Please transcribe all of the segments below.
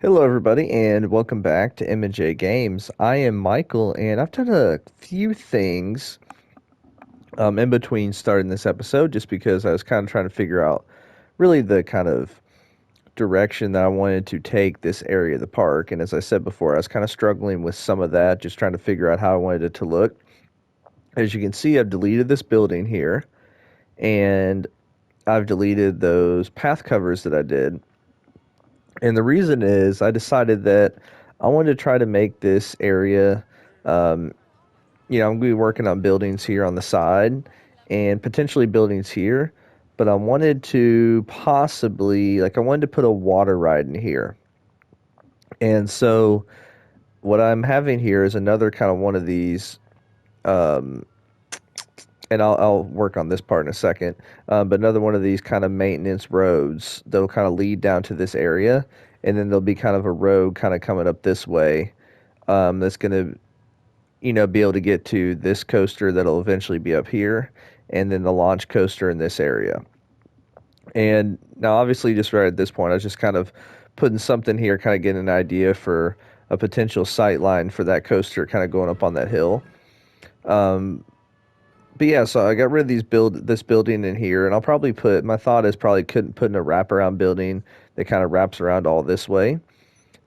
Hello, everybody, and welcome back to M&J Games. I am Michael, and I've done a few things in between starting this episode just because I was kind of trying to figure out really the kind of direction that I wanted to take this area of the park. And as I said before, I was kind of struggling with some of that, just trying to figure out how I wanted it to look. As you can see, I've deleted this building here, and I've deleted those path covers that I did. And the reason is I decided that I wanted to try to make this area, um, I'm going to be working on buildings here on the side and potentially buildings here, but I wanted to possibly, I wanted to put a water ride in here. And so what I'm having here is another kind of one of these, um, and I'll work on this part in a second, but another one of these kind of maintenance roads that'll kind of lead down to this area. And then there'll be kind of a road kind of coming up this way, that's going to, be able to get to this coaster that'll eventually be up here, and then the launch coaster in this area. And now, obviously, just right at this point, I was just kind of putting something here, kind of getting an idea for a potential sight line for that coaster kind of going up on that hill. Um, but yeah, so I got rid of this building in here, and I'll probably my thought is probably couldn't put in a wraparound building that kind of wraps around all this way,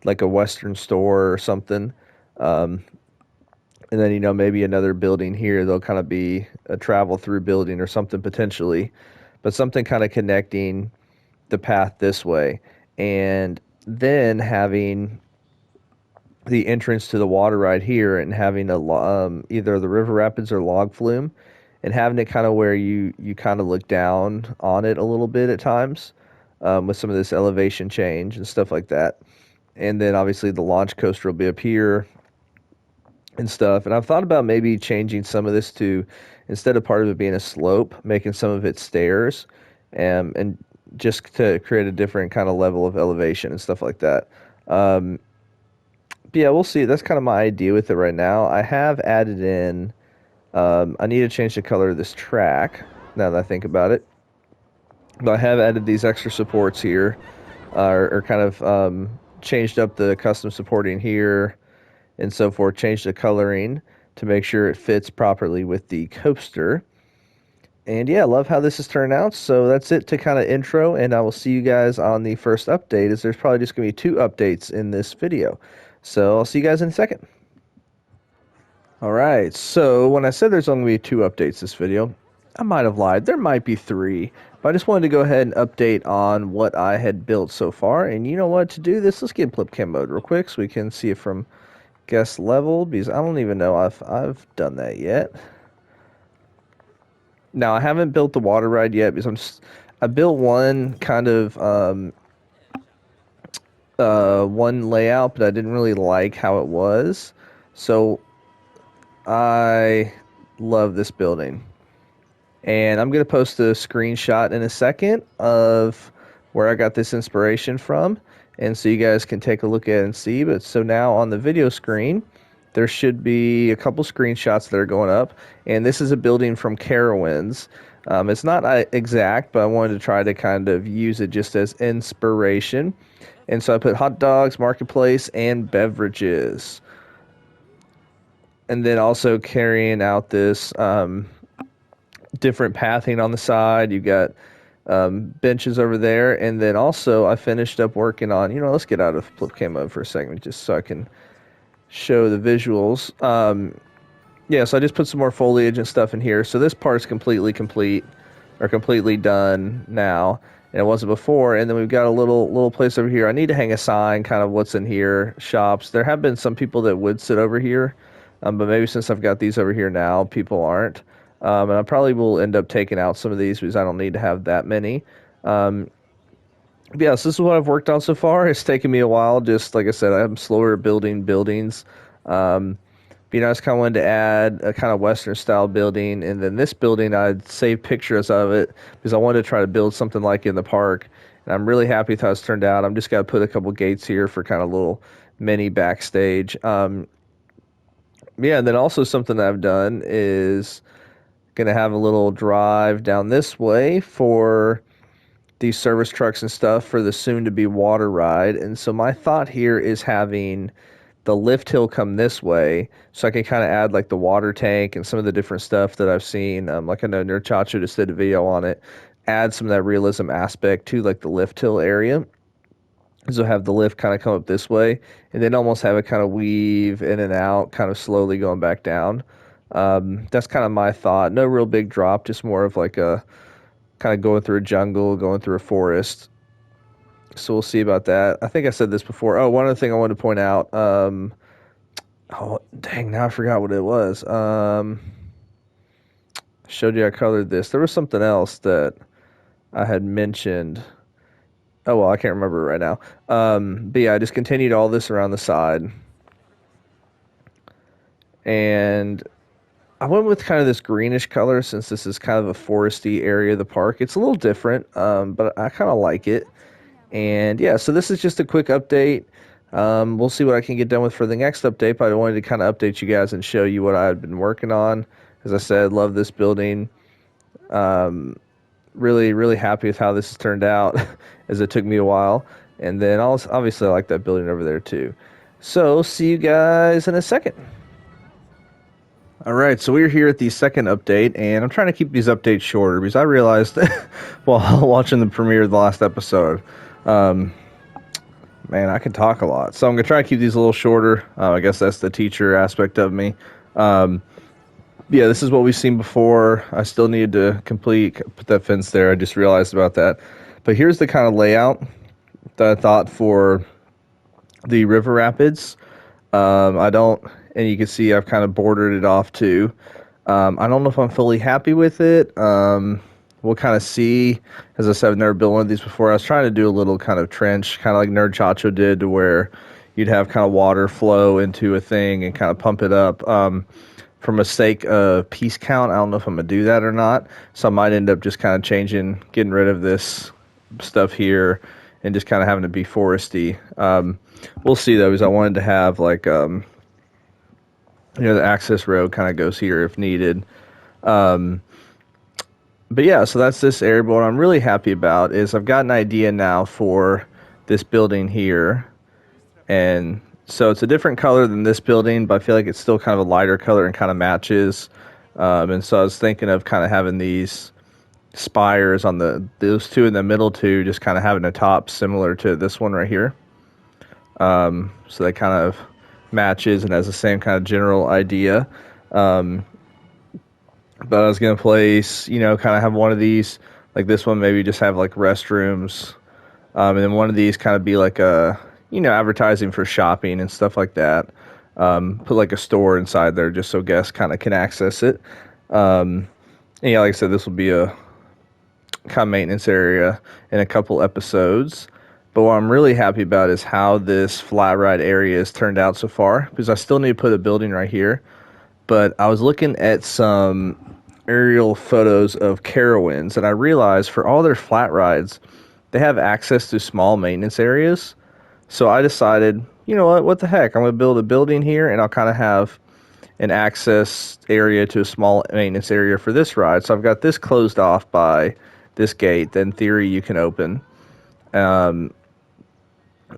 like a Western store or something. Um, and then maybe another building here, there'll kind of be a travel through building or something potentially, but something kind of connecting the path this way, and then having the entrance to the water ride here, and having either the river rapids or log flume, and having it kind of where you kind of look down on it a little bit at times, with some of this elevation change and stuff like that. And then obviously the launch coaster will be up here and stuff. And I've thought about maybe changing some of this to, instead of part of it being a slope, making some of it stairs, and just to create a different kind of level of elevation and stuff like that. But yeah, we'll see. That's kind of my idea with it right now. I have added in, I need to change the color of this track now that I think about it. But I have added these extra supports here, or kind of changed up the custom supporting here and so forth, change the coloring to make sure it fits properly with the coaster. And yeah, I love how this has turned out. So that's it to kind of intro, and I will see you guys on the first update, as there's probably just going to be two updates in this video. So I'll see you guys in a second. All right, so when I said there's only going to be two updates this video, I might have lied. There might be three, but I just wanted to go ahead and update on what I had built so far. And you know what, to do this, let's get flip cam mode real quick so we can see it from guest level, because I don't even know if I've done that yet. Now, I haven't built the water ride yet because I built one kind of one layout, but I didn't really like how it was. So I love this building. And I'm going to post a screenshot in a second of where I got this inspiration from, and so you guys can take a look at it and see. But so now on the video screen, there should be a couple screenshots that are going up, and this is a building from Carowinds. It's not exact, but I wanted to try to kind of use it just as inspiration. And so I put hot dogs, marketplace, and beverages. And then also carrying out this different pathing on the side. You got benches over there, and then also I finished up working on, let's get out of flip cam mode for a second just so I can show the visuals. Yeah, so I just put some more foliage and stuff in here. So this part's completely complete, or completely done now, and it wasn't before. And then we've got a little place over here. I need to hang a sign, kind of what's in here, shops. There have been some people that would sit over here, but maybe since I've got these over here now, people aren't. And I probably will end up taking out some of these because I don't need to have that many. Yeah, so this is what I've worked on so far. It's taken me a while. Just like I said, I'm slower building buildings. But, I just kind of wanted to add a kind of Western style building. And then this building, I'd save pictures of it because I wanted to try to build something like in the park. And I'm really happy with how it's turned out. I'm just got to put a couple gates here for kind of little mini backstage. Yeah, and then also something that I've done is going to have a little drive down this way for these service trucks and stuff for the soon-to-be water ride. And so my thought here is having the lift hill come this way, so I can kind of add like the water tank and some of the different stuff that I've seen. Like I know Nerdchacho just did a video on it. Add some of that realism aspect to like the lift hill area. So have the lift kind of come up this way, and then almost have it kind of weave in and out, kind of slowly going back down. That's kind of my thought. No real big drop, just more of like a kind of going through a jungle, going through a forest. So we'll see about that. I think I said this before. Oh, one other thing I wanted to point out. Oh, dang, now I forgot what it was. Showed you I colored this. There was something else that I had mentioned. Oh, well, I can't remember right now. But yeah, I just continued all this around the side. And I went with kind of this greenish color since this is kind of a foresty area of the park. It's a little different, but I kind of like it. And yeah, so this is just a quick update. We'll see what I can get done with for the next update, but I wanted to kind of update you guys and show you what I had been working on. As I said, love this building. Really, really happy with how this has turned out, as it took me a while. And then obviously I like that building over there too. So see you guys in a second. All right, so we're here at the second update, and I'm trying to keep these updates shorter because I realized while watching the premiere of the last episode, man, I can talk a lot. So I'm going to try to keep these a little shorter. I guess that's the teacher aspect of me. Yeah, this is what we've seen before. I still needed to put that fence there. I just realized about that. But here's the kind of layout that I thought for the river rapids. And you can see I've kind of bordered it off too. I don't know if I'm fully happy with it. We'll kind of see. As I said, I've never built one of these before. I was trying to do a little kind of trench, kind of like Nerdchacho did, to where you'd have kind of water flow into a thing and kind of pump it up. For mistake of piece count, I don't know if I'm going to do that or not. So I might end up just kind of getting rid of this stuff here and just kind of having to be foresty. We'll see though, because I wanted to have like, the access road kind of goes here if needed. But yeah, so that's this area. But what I'm really happy about is I've got an idea now for this building here. And so it's a different color than this building, but I feel like it's still kind of a lighter color and kind of matches. And so I was thinking of kind of having these spires on those two in the middle two, just kind of having a top similar to this one right here. So that kind of matches and has the same kind of general idea. But I was going to place, kind of have one of these, like this one, maybe just have like restrooms. And then one of these kind of be like a, advertising for shopping and stuff like that. Put like a store inside there just so guests kind of can access it. And yeah, like I said, this will be a kind of maintenance area in a couple episodes. But what I'm really happy about is how this flat ride area has turned out so far, because I still need to put a building right here. But I was looking at some aerial photos of Carowinds, and I realized for all their flat rides, they have access to small maintenance areas. So I decided, you know what the heck, I'm going to build a building here, and I'll kind of have an access area to a small maintenance area for this ride. So I've got this closed off by this gate that in theory you can open.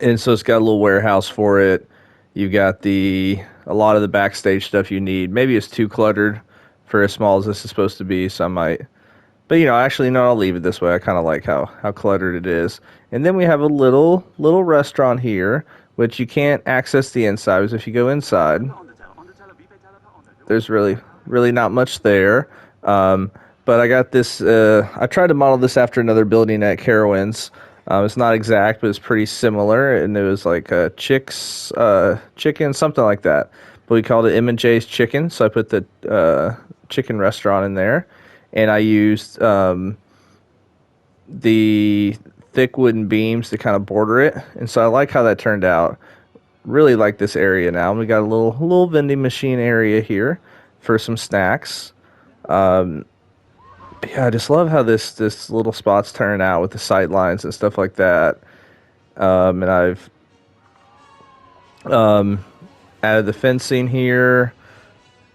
And so it's got a little warehouse for it. You've got a lot of the backstage stuff you need. Maybe it's too cluttered for as small as this is supposed to be, so I might. But actually, no, I'll leave it this way. I kind of like how cluttered it is. And then we have a little restaurant here, which you can't access the inside, because if you go inside, there's really not much there. But I got this. I tried to model this after another building at Carowinds. It's not exact, but it's pretty similar, and it was like chicken, something like that. But we called it M&J's Chicken, so I put the chicken restaurant in there, and I used the thick wooden beams to kind of border it, and so I like how that turned out. Really like this area now. We got a little vending machine area here for some snacks. Yeah, I just love how this little spot's turning out with the sight lines and stuff like that. And I've added the fencing here.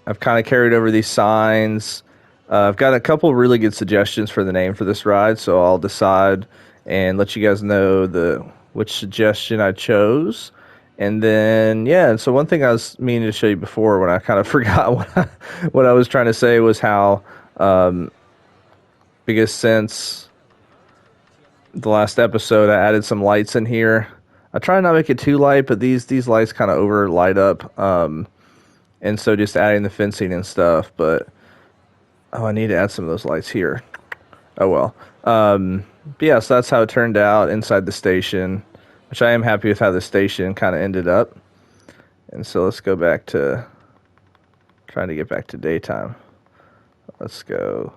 I've kind of carried over these signs. I've got a couple really good suggestions for the name for this ride, so I'll decide and let you guys know which suggestion I chose. And then, yeah, and so one thing I was meaning to show you before when I kind of forgot what I was trying to say was how, because since the last episode, I added some lights in here. I try not to make it too light, but these lights kind of over light up. And so just adding the fencing and stuff. But, oh, I need to add some of those lights here. Oh, well. But yeah, so that's how it turned out inside the station, which I am happy with how the station kind of ended up. And so let's go back to trying to get back to daytime. Let's go.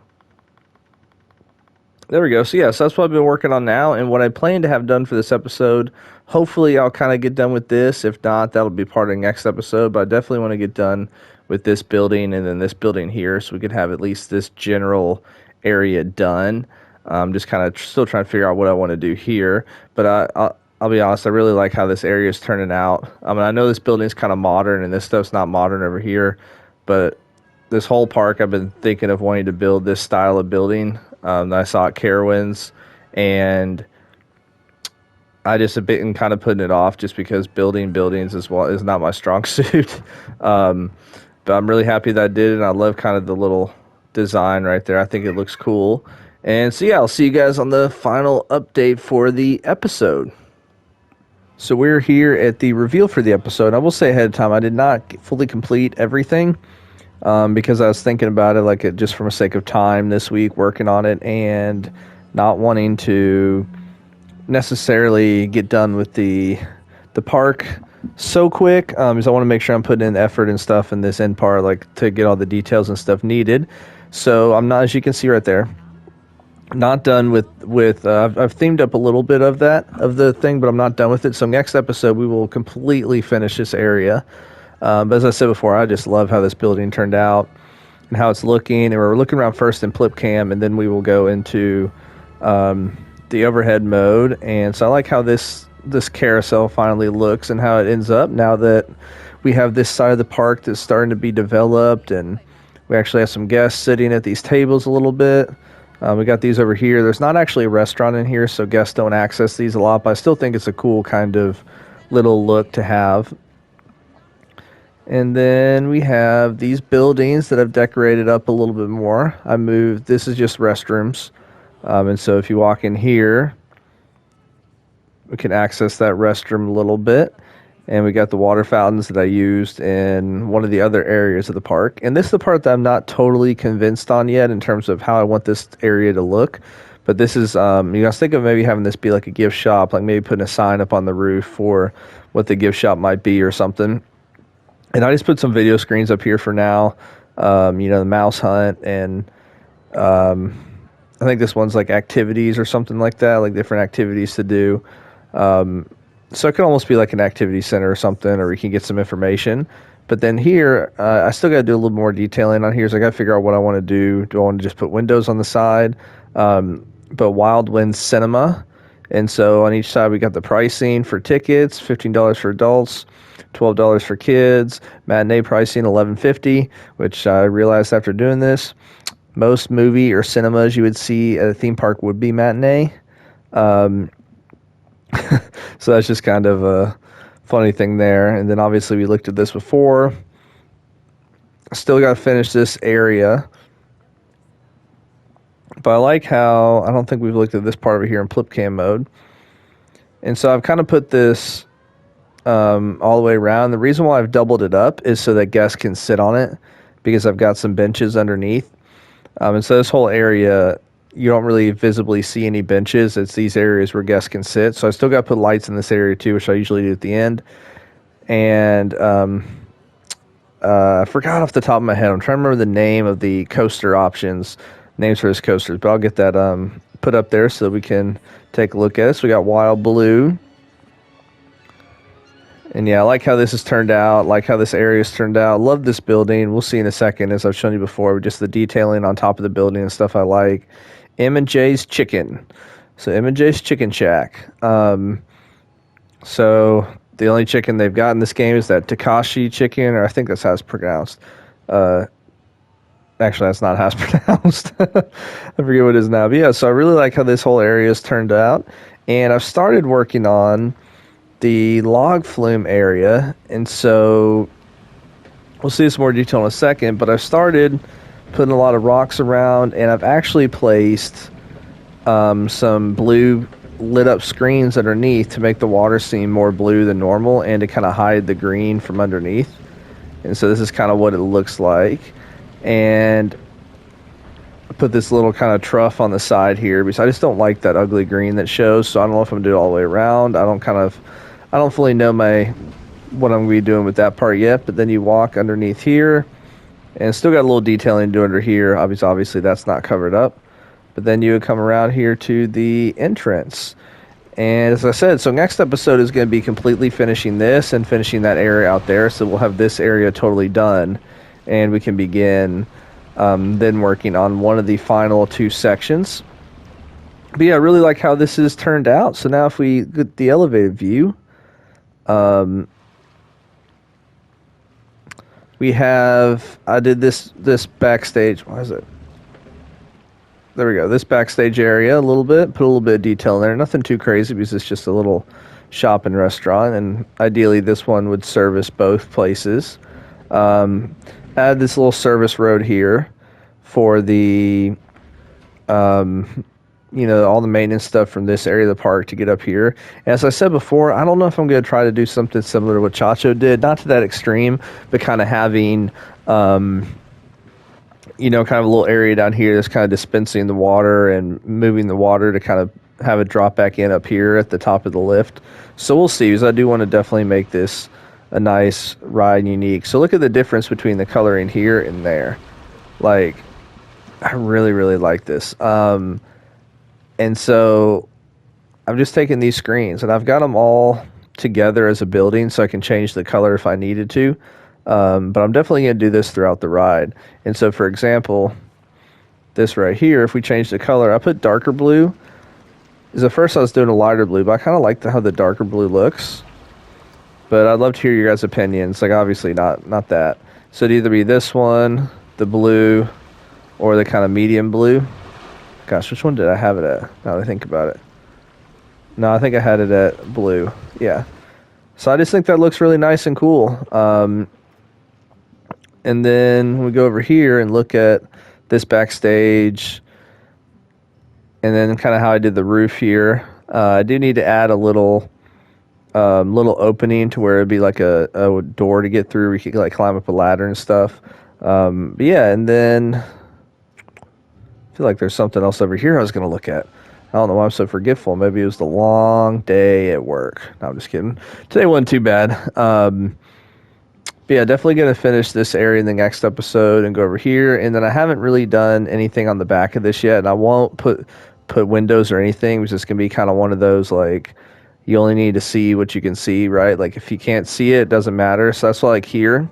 There we go. So yeah, so that's what I've been working on now, and what I plan to have done for this episode. Hopefully, I'll kind of get done with this. If not, that'll be part of the next episode. But I definitely want to get done with this building and then this building here, so we could have at least this general area done. Just kind of still trying to figure out what I want to do here. But I'll be honest, I really like how this area is turning out. I mean, I know this building is kind of modern, and this stuff's not modern over here, but this whole park, I've been thinking of wanting to build this style of building. I saw at Carowinds, and I just have been kind of putting it off just because building buildings is not my strong suit. But I'm really happy that I did it, and I love kind of the little design right there. I think it looks cool. And so, yeah, I'll see you guys on the final update for the episode. So we're here at the reveal for the episode. I will say ahead of time, I did not fully complete everything. Because I was thinking about it just from a sake of time this week, working on it and not wanting to necessarily get done with the park so quick, because I want to make sure I'm putting in effort and stuff in this end part, to get all the details and stuff needed. So I'm not, as you can see right there, not done with I've themed up a little bit of the thing, but I'm not done with it. So next episode we will completely finish this area. But as I said before, I just love how this building turned out and how it's looking. And we're looking around first in flip cam, and then we will go into the overhead mode. And so I like how this carousel finally looks and how it ends up now that we have this side of the park that's starting to be developed, and we actually have some guests sitting at these tables a little bit. We got these over here. There's not actually a restaurant in here, so guests don't access these a lot, but I still think it's a cool kind of little look to have. And then we have these buildings that I've decorated up a little bit more. This is just restrooms. And so if you walk in here, we can access that restroom a little bit. And we got the water fountains that I used in one of the other areas of the park. And this is the part that I'm not totally convinced on yet in terms of how I want this area to look. But this is, you guys think of maybe having this be like a gift shop, like maybe putting a sign up on the roof for what the gift shop might be or something. And I just put some video screens up here for now, the mouse hunt, and I think this one's like activities or something like that, like different activities to do. So it could almost be like an activity center or something, or you can get some information. But then here, I still got to do a little more detailing on here, so I got to figure out what I want to do. Do I want to just put windows on the side? But Wildwinds Cinema. And so on each side, we got the pricing for tickets, $15 for adults, $12 for kids. Matinee pricing, $11.50, which I realized after doing this, most movie or cinemas you would see at a theme park would be matinee. So that's just kind of a funny thing there. And then obviously we looked at this before. Still got to finish this area. But I like how, I don't think we've looked at this part over here in flip cam mode. And so I've kind of put this all the way around. The reason why I've doubled it up is so that guests can sit on it, because I've got some benches underneath. And so this whole area, you don't really visibly see any benches. It's these areas where guests can sit. So I still got to put lights in this area too, which I usually do at the end. And I forgot off the top of my head. I'm trying to remember the name of the coaster options, names for his coasters, but I'll get that put up there so that we can take a look at it. So we got Wild Blue. And yeah, I like how this has turned out, like how this area has turned out. Love this building. We'll see in a second, as I've shown you before, just the detailing on top of the building and stuff I like. M&J's Chicken. So M&J's Chicken Shack. So the only chicken they've got in this game is that Takashi chicken, or I think that's how it's pronounced. Actually, that's not how it's pronounced. I forget what it is now. But yeah, so I really like how this whole area has turned out. And I've started working on the log flume area. And so we'll see this more detail in a second. But I've started putting a lot of rocks around. And I've actually placed some blue lit up screens underneath to make the water seem more blue than normal and to kind of hide the green from underneath. And so this is kind of what it looks like. And I put this little kind of trough on the side here because I just don't like that ugly green that shows. So I don't know if I'm gonna do it all the way around. I don't fully know what I'm gonna be doing with that part yet. But then you walk underneath here, and still got a little detailing to do under here. Obviously that's not covered up. But then you would come around here to the entrance. And as I said, so next episode is going to be completely finishing this and finishing that area out there. So we'll have this area totally done. And we can begin then working on one of the final two sections. But yeah, I really like how this has turned out. So now if we get the elevated view, I did this backstage. Why is it? There we go. This backstage area a little bit. Put a little bit of detail in there. Nothing too crazy because it's just a little shop and restaurant. And ideally this one would service both places. Add this little service road here for the, all the maintenance stuff from this area of the park to get up here. And as I said before, I don't know if I'm going to try to do something similar to what Chacho did. Not to that extreme, but kind of having, kind of a little area down here that's kind of dispensing the water and moving the water to kind of have it drop back in up here at the top of the lift. So we'll see, because I do want to definitely make this a nice ride and unique. So look at the difference between the coloring here and there. Like, I really, really like this. And so I'm just taking these screens, and I've got them all together as a building so I can change the color if I needed to. But I'm definitely going to do this throughout the ride. And so, for example, this right here, if we change the color, I put darker blue. Because at first I was doing a lighter blue, but I kind of like how the darker blue looks. But I'd love to hear your guys' opinions. Like, obviously not that. So it'd either be this one, the blue, or the kind of medium blue. Gosh, which one did I have it at? Now that I think about it. No, I think I had it at blue. Yeah. So I just think that looks really nice and cool. And then we go over here and look at this backstage, and then kind of how I did the roof here. I do need to add a little opening to where it'd be like a door to get through. We could like climb up a ladder and stuff. But yeah, and then I feel like there's something else over here I was going to look at. I don't know why I'm so forgetful. Maybe it was the long day at work. No, I'm just kidding. Today wasn't too bad. But yeah, definitely going to finish this area in the next episode and go over here. And then I haven't really done anything on the back of this yet. And I won't put windows or anything. It's just going to be kind of one of those, like, you only need to see what you can see, right? Like, if you can't see it, it doesn't matter. So that's why, like, here,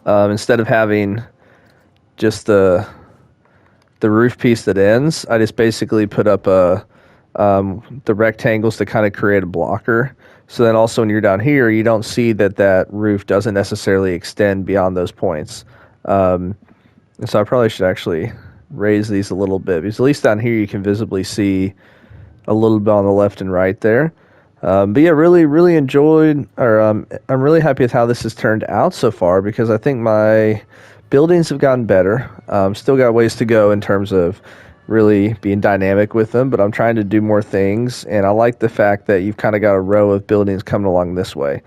instead of having just the roof piece that ends, I just basically put up the rectangles to kind of create a blocker. So then also when you're down here, you don't see that roof doesn't necessarily extend beyond those points. And so I probably should actually raise these a little bit, because at least down here you can visibly see a little bit on the left and right there. But yeah, really, really enjoyed, I'm really happy with how this has turned out so far, because I think my buildings have gotten better. Still got ways to go in terms of really being dynamic with them, but I'm trying to do more things, and I like the fact that you've kind of got a row of buildings coming along this way.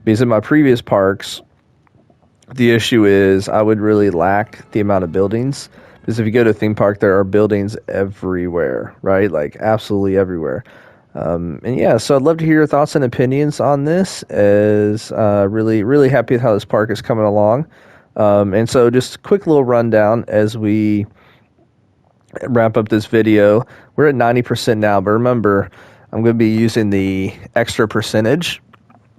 Because in my previous parks, the issue is I would really lack the amount of buildings, because if you go to a theme park, there are buildings everywhere, right? Like, absolutely everywhere. And yeah, so I'd love to hear your thoughts and opinions on this, as really, really happy with how this park is coming along. And so just a quick little rundown as we wrap up this video. We're at 90% now, but remember, I'm going to be using the extra percentage,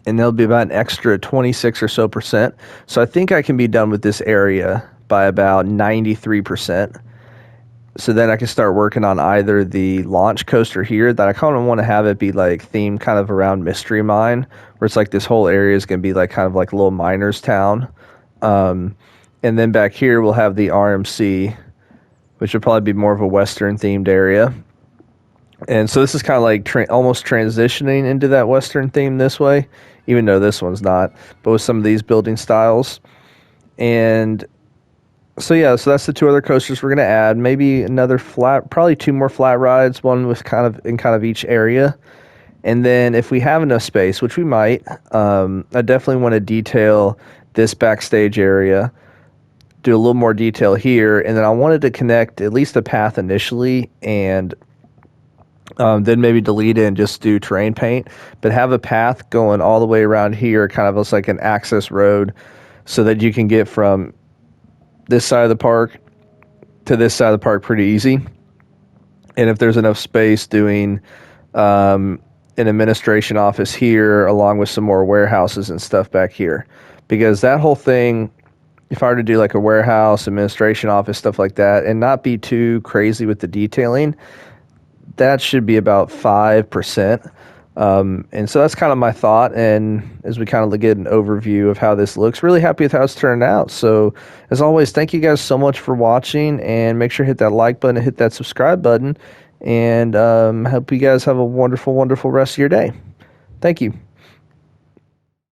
and there'll be about an extra 26 or so percent. So I think I can be done with this area by about 93%. So then I can start working on either the launch coaster here, that I kind of want to have it be like themed kind of around Mystery Mine, where it's like this whole area is going to be like kind of like a little miner's town. And then back here we'll have the RMC, which would probably be more of a Western themed area. And so this is kind of like almost transitioning into that Western theme this way, even though this one's not, but with some of these building styles. And so yeah, so that's the two other coasters we're going to add. Maybe another flat, probably two more flat rides, one with kind of each area. And then if we have enough space, which we might, I definitely want to detail this backstage area, do a little more detail here, and then I wanted to connect at least a path initially, and then maybe delete it and just do terrain paint, but have a path going all the way around here, kind of as like an access road, so that you can get from this side of the park to this side of the park pretty easy. And if there's enough space, doing an administration office here along with some more warehouses and stuff back here, because that whole thing, if I were to do like a warehouse, administration office, stuff like that, and not be too crazy with the detailing, that should be about 5%. And so that's kind of my thought. And as we kind of get an overview of how this looks, really happy with how it's turned out. So as always, thank you guys so much for watching, and make sure to hit that like button and hit that subscribe button. And hope you guys have a wonderful, wonderful rest of your day. Thank you.